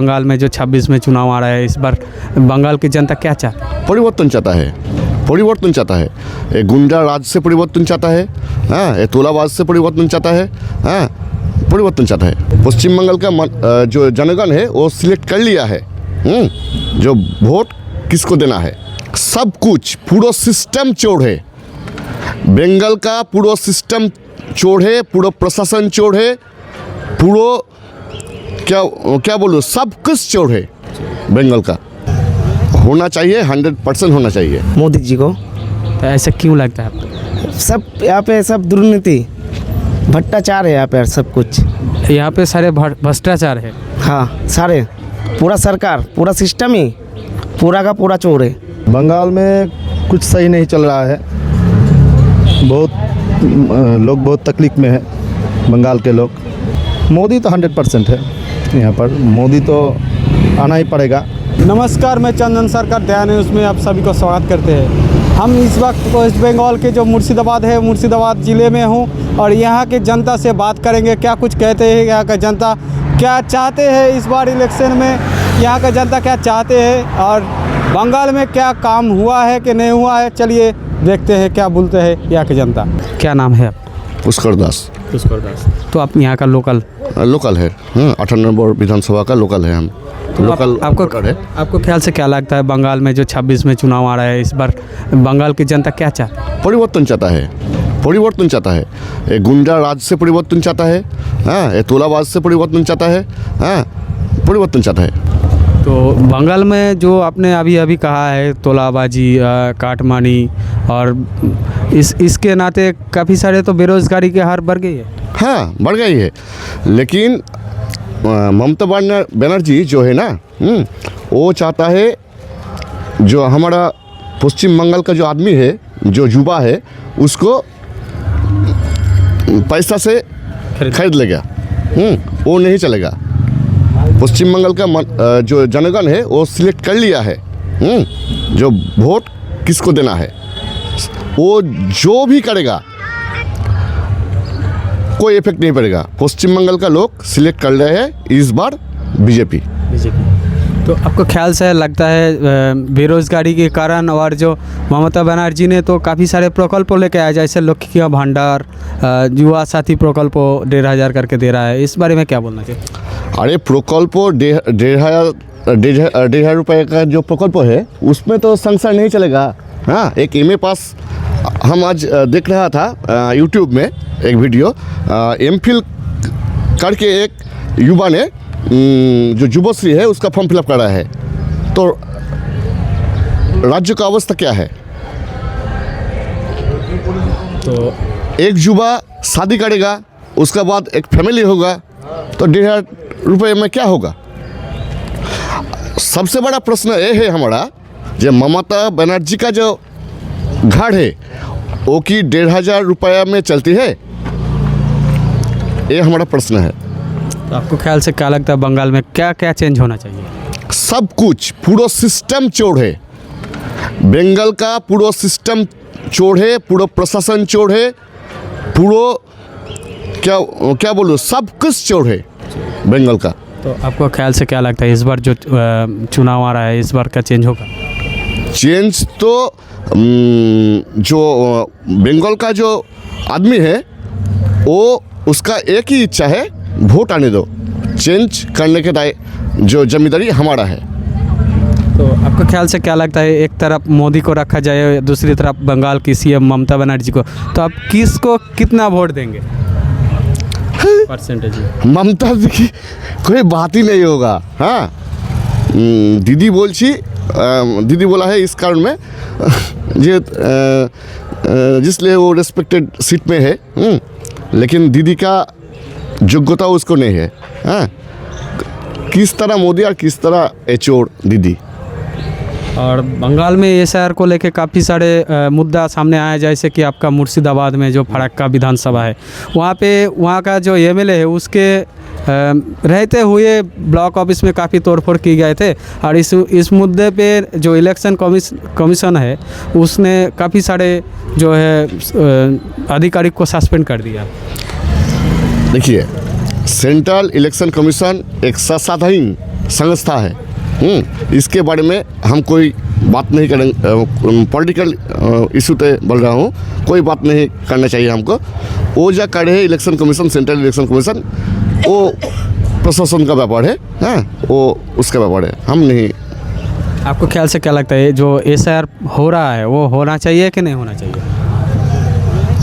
बंगाल में जो 26 में चुनाव आ रहा है, इस बार बंगाल की जनता क्या चाहती है? परिवर्तन चाहता है, परिवर्तन चाहता है। ये गुंडा राज से परिवर्तन चाहता है, हाँ, ये तोलाबाज से परिवर्तन चाहता है, हाँ, परिवर्तन चाहता है। पश्चिम बंगाल का जो जनगण है वो सिलेक्ट कर लिया है, जो वोट किसको देना है। सब कुछ पूरा सिस्टम चोर है, बंगाल का पूरा सिस्टम चोर है, पूरा प्रशासन चोर है, पूरा क्या बोलूँ, सब कुछ चोर है बंगाल का। होना चाहिए, 100% होना चाहिए मोदी जी को। तो ऐसा क्यों लगता है आपको? सब यहाँ पे सब दुर्नीति भ्रष्टाचार है यहाँ पे, सब कुछ यहाँ पे सारे भ्रष्टाचार है। हाँ, सारे पूरा सरकार पूरा सिस्टम ही पूरा का पूरा चोर है। बंगाल में कुछ सही नहीं चल रहा है, लोग बहुत तकलीफ में है बंगाल के लोग। मोदी तो 100% है यहाँ पर, मोदी तो आना ही पड़ेगा। नमस्कार, मैं चंदन सरकार दया न्यूज़ में आप सभी को स्वागत करते हैं। हम इस वक्त वेस्ट बंगाल के जो मुर्शिदाबाद है, मुर्शिदाबाद ज़िले में हूँ और यहाँ के जनता से बात करेंगे, क्या कुछ कहते हैं यहाँ का जनता, क्या चाहते हैं इस बार इलेक्शन में, यहाँ का जनता क्या चाहते हैं और बंगाल में क्या काम हुआ है कि नहीं हुआ है। चलिए देखते हैं क्या बोलते हैं यहाँ की जनता। क्या नाम है आप? पुष्कर दास। तो आप यहाँ का लोकल है, 18 नंबर विधानसभा का लोकल है हम। तो लोकल आपको ख्याल से क्या लगता है बंगाल में जो 26 में चुनाव आ रहा है, इस बार बंगाल की जनता क्या चाहती है? परिवर्तन चाहता है, परिवर्तन चाहता है। ये गुंडा राज से परिवर्तन चाहता है, हाँ, ये तोलाबाज से परिवर्तन चाहता है, हाँ, परिवर्तन चाहता है। तो बंगाल में जो आपने अभी कहा है तोलाबाजी, काटमानी और इसके नाते काफ़ी सारे तो बेरोज़गारी के हार बढ़ गई है। हाँ, बढ़ गई है, लेकिन ममता बनर्जी जो है ना, वो चाहता है जो हमारा पश्चिम बंगाल का जो आदमी है, जो युवा है, उसको पैसा से खरीद लेगा, वो नहीं चलेगा। पश्चिम बंगाल का जो जनगण है वो सिलेक्ट कर लिया है, जो वोट किसको देना है। वो जो भी करेगा कोई इफेक्ट नहीं पड़ेगा। पश्चिम बंगाल का लोग सिलेक्ट कर रहे हैं इस बार बीजेपी। तो आपको ख्याल से लगता है बेरोज़गारी के कारण, और जो ममता बनर्जी ने तो काफ़ी सारे प्रकल्प लेके आया, जैसे लक्ष्मी भंडार, युवा साथी प्रकल्प 1500 करके दे रहा है, इस बारे में क्या बोलना चाहिए? अरे प्रकल्प 1,500 रुपये का जो प्रकल्प है उसमें तो संसार नहीं चलेगा। हाँ, एक MA पास हम आज देख रहा था यूट्यूब में एक वीडियो, MPhil करके एक युवा ने जो युवश्री है उसका फॉर्म फिलअप करा है। तो राज्य का अवस्था क्या है? तो एक युवा शादी करेगा, उसके बाद एक फैमिली होगा, तो 1,500 रुपये में क्या होगा? सबसे बड़ा प्रश्न ये है हमारा, जो ममता बनर्जी का जो घर है वो कि 1,500 रुपया में चलती है, ये हमारा प्रश्न है। तो आपको ख्याल से क्या लगता है बंगाल में क्या क्या चेंज होना चाहिए? सब कुछ पूरा सिस्टम चोर है, बंगाल का पूरा सिस्टम चोर है, पूरा प्रशासन चोर है, पूरा क्या बोलूँ, सब कुछ चोर है बंगाल का। तो आपको ख्याल से क्या लगता है इस बार जो चुनाव आ रहा है, इस बार क्या चेंज होगा? चेंज तो जो बंगाल का जो आदमी है वो उसका एक ही इच्छा है, वोट आने दो, चेंज करने के जो जिम्मेदारी हमारा है। तो आपको ख्याल से क्या लगता है, एक तरफ मोदी को रखा जाए, दूसरी तरफ बंगाल की CM ममता बनर्जी को, तो आप किसको कितना वोट देंगे परसेंटेज? ममता जी की कोई बात ही नहीं होगा। हाँ, दीदी बोला है इस कारण में जिसलिए वो रेस्पेक्टेड सीट में है, लेकिन दीदी का योग्यता उसको नहीं है। हाँ, किस तरह मोदी और किस तरह चोर दीदी। और बंगाल में SIR को लेके काफ़ी सारे मुद्दा सामने आया, जैसे कि आपका मुर्शिदाबाद में जो फरक्का विधानसभा है, वहाँ का जो MLA है उसके रहते हुए ब्लॉक ऑफिस में काफ़ी तोड़फोड़ की गए थे, और इस मुद्दे पे जो इलेक्शन कमीशन है उसने काफ़ी सारे जो है अधिकारी को सस्पेंड कर दिया। देखिए, सेंट्रल इलेक्शन कमीशन एक संवैधानिक संस्था है। इसके बारे में हम कोई बात नहीं करेंगे। पॉलिटिकल इशू पे बोल रहा हूँ, कोई बात नहीं करना चाहिए हमको। वो जो कर रहे हैं election commission, central election commission, वो प्रशासन का व्यापार है, हाँ, वो उसका व्यापार है, हम नहीं। आपको ख्याल से क्या लगता है जो SIR हो रहा है वो होना चाहिए कि नहीं होना चाहिए?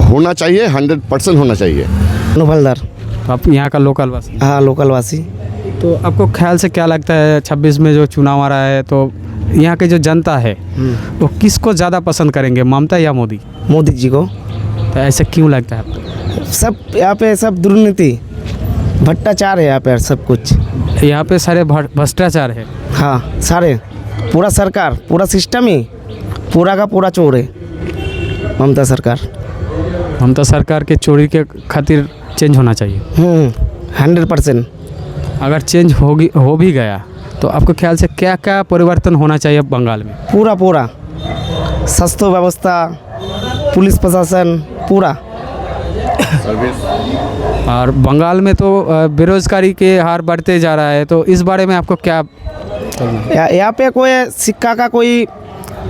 होना चाहिए, 100% होना चाहिए। नुफलदार। आप यहाँ का लोकल वासी, हाँ, लोकल वासी। तो आपको ख्याल से क्या लगता है 26 में जो चुनाव आ रहा है तो यहाँ की जो जनता है वो किसको ज़्यादा पसंद करेंगे, ममता या मोदी? मोदी जी को। तो ऐसे क्यों लगता है आपको? सब यहाँ पे सब दुर्नीति, भ्रष्टाचार है यहाँ पे सब कुछ। यहाँ पे सारे भ्रष्टाचार है। हाँ, सारे पूरा सरकार, पूरा सिस्टम ही पूरा का पूरा चोर है ममता सरकार। ममता सरकार के चोरी के खातिर चेंज होना चाहिए। 100%। अगर चेंज हो भी गया तो आपको ख्याल से क्या क्या परिवर्तन होना चाहिए बंगाल में? पूरा स्वास्थ्य व्यवस्था, पुलिस प्रशासन, पूरा। और बंगाल में तो बेरोजगारी के हार बढ़ते जा रहा है, तो इस बारे में आपको क्या? यहाँ पे कोई सिक्का का कोई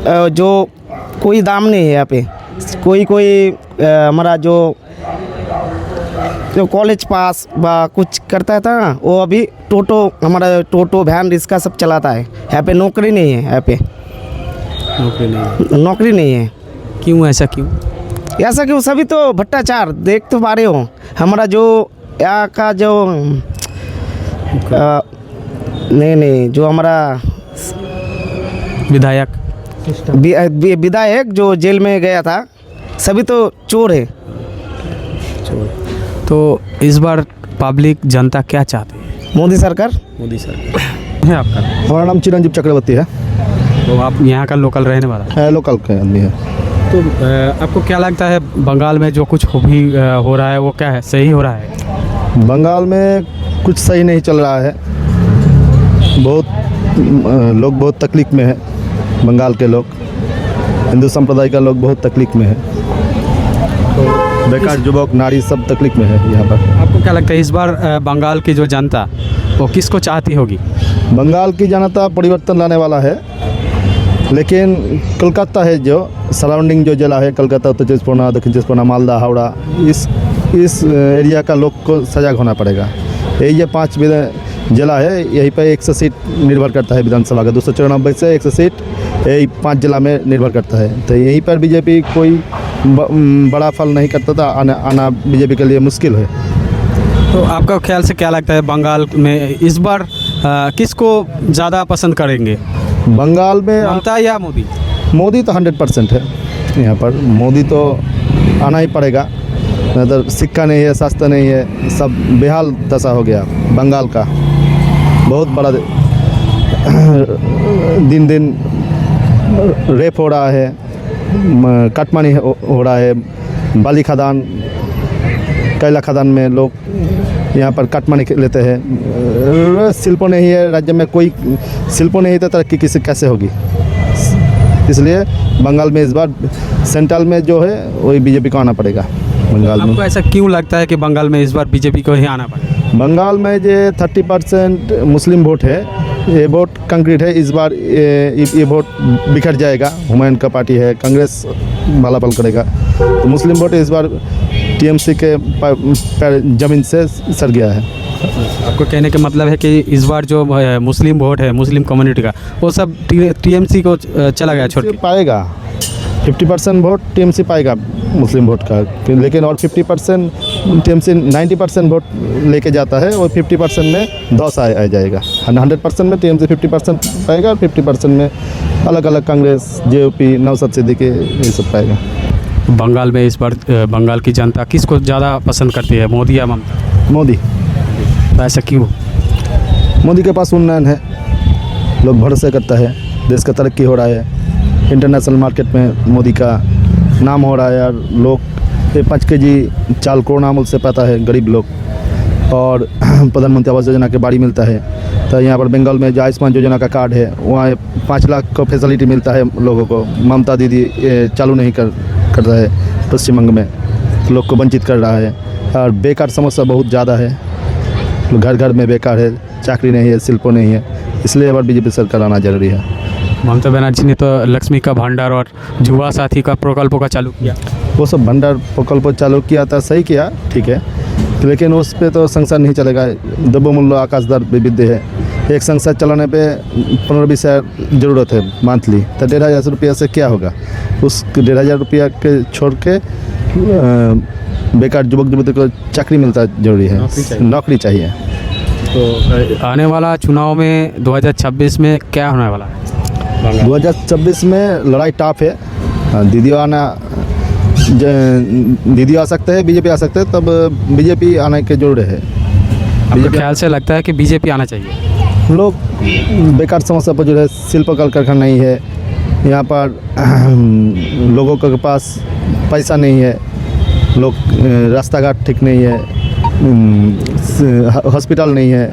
जो कोई दाम नहीं है यहाँ पे। कोई हमारा जो कॉलेज पास बा कुछ करता था ना, वो अभी हमारा टोटो वैन रिक्शा सब चलाता है। यहाँ पे नौकरी नहीं है, यहाँ पे नौकरी नहीं है। क्यों ऐसा क्यों? ऐसा क्यों? सभी तो भ्रष्टाचार देख तो पा रहे हो। हमारा जो यहाँ का जो नहीं जो हमारा विधायक जो जेल में गया था, सभी तो चोर है। तो इस बार पब्लिक जनता क्या चाहती है? मोदी सरकार। है आपका? हमारा नाम चिरंजीव चक्रवर्ती है। तो आप यहाँ का लोकल रहने वाला है? लोकल के आदमी है। तो आपको क्या लगता है बंगाल में जो कुछ हो रहा है वो क्या है, सही हो रहा है? बंगाल में कुछ सही नहीं चल रहा है। लोग बहुत तकलीफ में है। बंगाल के लोग, हिंदू संप्रदाय का लोग बहुत तकलीफ में है। बेकार युवक नारी सब तकलीफ में है यहाँ पर। आपको क्या लगता है इस बार बंगाल की जो जनता वो किसको चाहती होगी? बंगाल की जनता परिवर्तन लाने वाला है, लेकिन कोलकाता है जो सराउंडिंग जो जिला है, कोलकाता, उत्तर चौबीस परगना, दक्षिण चौबीस परगना, मालदा, हावड़ा, इस एरिया का लोग को सजग होना पड़ेगा। ये 5 जिला है, यहीं पर 100 सीट निर्भर करता है विधानसभा का। 294 से 100 सीट यही 5 जिला में निर्भर करता है। तो यहीं पर बीजेपी कोई बड़ा फल नहीं करता था, आना बीजेपी के लिए मुश्किल है। तो आपका ख्याल से क्या लगता है बंगाल में इस बार किसको ज़्यादा पसंद करेंगे, बंगाल में ममता या मोदी? मोदी तो 100% है यहाँ पर। मोदी तो आना ही पड़ेगा, नहीं तो सिक्का नहीं है, सस्ता नहीं है, सब बेहाल दशा हो गया बंगाल का। बहुत बड़ा दिन रेप हो रहा है, काटमानी हो रहा है, बाली खदान, कोयला खदान में लोग यहाँ पर काटमानी लेते हैं। शिल्पों नहीं है राज्य में, कोई शिल्पों नहीं तो तरक्की कैसे होगी? इसलिए बंगाल में इस बार सेंट्रल में जो है वही बीजेपी को आना पड़ेगा बंगाल में। आपको ऐसा क्यों लगता है कि बंगाल में इस बार बीजेपी को ही आना पड़ेगा? बंगाल में जो 30% मुस्लिम वोट है, ये वोट कंक्रीट है। इस बार ये वोट बिखर जाएगा। हुमायूं का पार्टी है, कांग्रेस मालापल करेगा, तो मुस्लिम वोट इस बार टीएमसी के ज़मीन से सर गया है। आपको कहने का मतलब है कि इस बार जो मुस्लिम वोट है, मुस्लिम कम्युनिटी का, वो सब टीएमसी को चला गया, छोड़ के पाएगा। 50% वोट टीएमसी पाएगा मुस्लिम वोट का, लेकिन और 50% टीएमसी 90% वोट लेके जाता है, और 50% में 10 आ जाएगा। 100% में टीएमसी 50% पाएगा, और 50% में अलग अलग कांग्रेस, जेओपी, नौशाद सिद्दीकी ये सब पाएगा। बंगाल में इस बार बंगाल की जनता किसको ज़्यादा पसंद करती है, मोदी या ममता? मोदी। तो ऐसा क्यों? मोदी के पास उन्नयन है, लोग भरोसा करता है, देश का तरक्की हो रहा है, इंटरनेशनल मार्केट में मोदी का नाम हो रहा है, और लोग 5 kg चाल कोरोना अमल से पाता है गरीब लोग, और प्रधानमंत्री आवास योजना के बाड़ी मिलता है। तो यहाँ पर बंगाल में जो आयुष्मान योजना का कार्ड है, वहाँ 5 लाख का फैसिलिटी मिलता है लोगों को। ममता दीदी चालू नहीं कर रहा है पश्चिम बंग में, तो लोग को वंचित कर रहा है। और बेकार समस्या बहुत ज़्यादा है, घर घर में बेकार है, चाकरी नहीं है, शिल्पों नहीं है, इसलिए बार बीजेपी सरकार आना जरूरी है। ममता बनर्जी ने तो लक्ष्मी का भंडार और युवा साथी का प्रकल्पों का चालू किया। वो सब भंडार प्रकल्प चालू किया था, सही किया, ठीक है, लेकिन उस पर तो संसार नहीं चलेगा। द्रव्यमूल्य आकाशदार विविध्य है। एक संसद चलाने पे 15-20 हज़ार ज़रूरत है मंथली, तो 1500 रुपया से क्या होगा? उस 1500 रुपया के छोड़ के बेकार युवक युवती को चाकरी मिलता जरूरी है, नौकरी चाहिए। तो आने वाला चुनाव में 2026 में क्या होने वाला है? 2026 में लड़ाई टफ है। दीदी आ सकते हैं, बीजेपी आ सकते हैं, तब बीजेपी आने के जरूर है। आपके ख्याल से लगता है कि बीजेपी आना चाहिए? लोग बेकार समस्या पर जो है, शिल्प कल कारखाना नहीं है यहाँ पर, लोगों के पास पैसा नहीं है, लोग रास्ता घाट ठीक नहीं है, हॉस्पिटल नहीं है,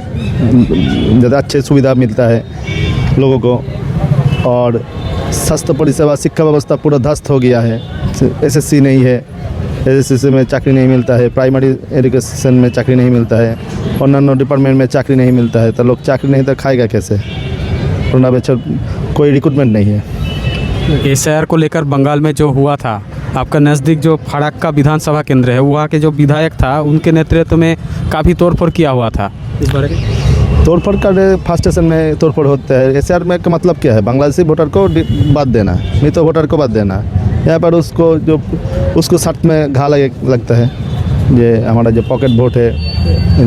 ज़्यादा अच्छे सुविधा मिलता है लोगों को, और स्वास्थ्य परिसेवा शिक्षा व्यवस्था पूरा ध्वस्त हो गया है। एसएससी नहीं है, एसएससी में चाकरी नहीं मिलता है, प्राइमरी एजुकेशन में चाकरी नहीं मिलता है, अन्य डिपार्टमेंट में चाकरी नहीं मिलता है, तो लोग चाकरी नहीं तो खाएगा कैसे? कोरोना बच्चों कोई रिक्रूटमेंट नहीं है। एसआईआर को लेकर बंगाल में जो हुआ था, आपका नज़दीक जो फराक्का विधानसभा केंद्र है, वहाँ के जो विधायक था उनके नेतृत्व में काफ़ी तोड़फोड़ किया हुआ था। इस बारे में तोड़फोड़ का फर्स्ट स्टेशन में तोड़फोड़ होता है। एसआईआर में का मतलब क्या है? बांग्लादेशी वोटर को बात देना, नहीं तो वोटर को बात देना। यहाँ पर उसको शर्त में घा लगता है। ये हमारा जो पॉकेट वोट है,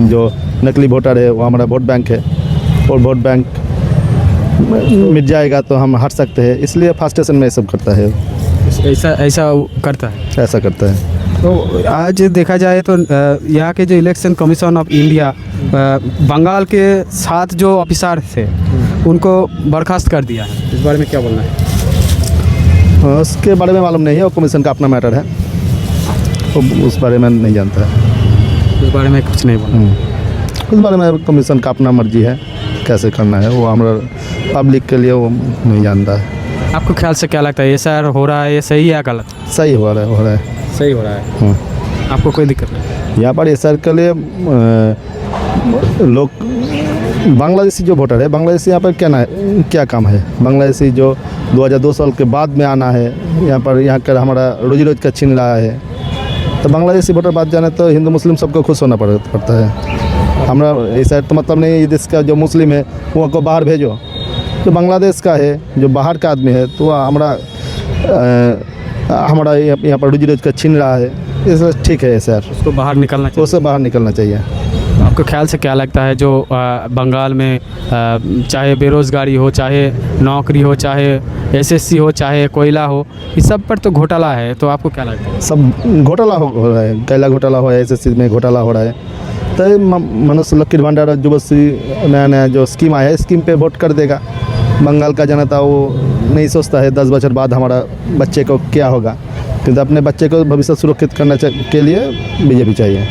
जो नकली वोटर है, वो हमारा वोट बैंक है, और वोट बैंक मिट जाएगा तो हम हट सकते हैं, इसलिए फर्स्ट स्टेशन में ये सब करता है। ऐसा करता है, ऐसा करता है। तो आज देखा जाए तो यहाँ के जो election commission of India Bengal के 7 जो ऑफिसर थे उनको बर्खास्त कर दिया है। इस बारे में क्या बोलना है? उसके बारे में मालूम नहीं है, वो कमीशन का अपना मैटर है, वो उस बारे में नहीं जानता है। इस बारे में कुछ नहीं बोलना। उस बारे में कमीशन का अपना मर्जी है, कैसे करना है वो हमारा पब्लिक के लिए वो नहीं जानता है। आपको ख्याल से क्या लगता है, एसआईआर हो रहा है ये सही है या गलत? सही हो रहा है। सही हो रहा है। आपको कोई दिक्कत नहीं? यहाँ पर एसआईआर के लिए लोग बांग्लादेशी जो वोटर है, बांग्लादेशी यहाँ पर क्या काम है? बांग्लादेशी जो 2002 साल के बाद में आना है यहाँ पर, यहाँ का हमारा रोजी रोज का छीन रहा है, तो बांग्लादेशी वोटर बात जाने तो हिंदू मुस्लिम सबको खुश होना पड़ता है। हमारा एसआईआर तो मतलब नहीं है देश का जो मुस्लिम है वो को बाहर भेजो, जो बांग्लादेश का है, जो बाहर का आदमी है, तो हमारा यहाँ पर रोजी रोज का छीन रहा है, इसलिए ठीक है एसआईआर, उसको बाहर निकलना चाहिए। उससे बाहर निकलना चाहिए। आपके ख्याल से क्या लगता है जो बंगाल में चाहे बेरोज़गारी हो, चाहे नौकरी हो, चाहे एसएससी हो, चाहे कोयला हो, इस सब पर तो घोटाला है, तो आपको क्या लगता है? सब घोटाला हो रहा है, कोयला घोटाला हो रहा है, एसएससी में घोटाला हो रहा है, तो मनुष्य लक्ष्मी भंडार युवश्री नया जो स्कीम आया है, स्कीम पे वोट कर देगा। बंगाल का जनता वो नहीं सोचता है 10 बछर बाद हमारा बच्चे को क्या होगा, किंतु अपने बच्चे को भविष्य सुरक्षित करने के लिए बीजेपी चाहिए।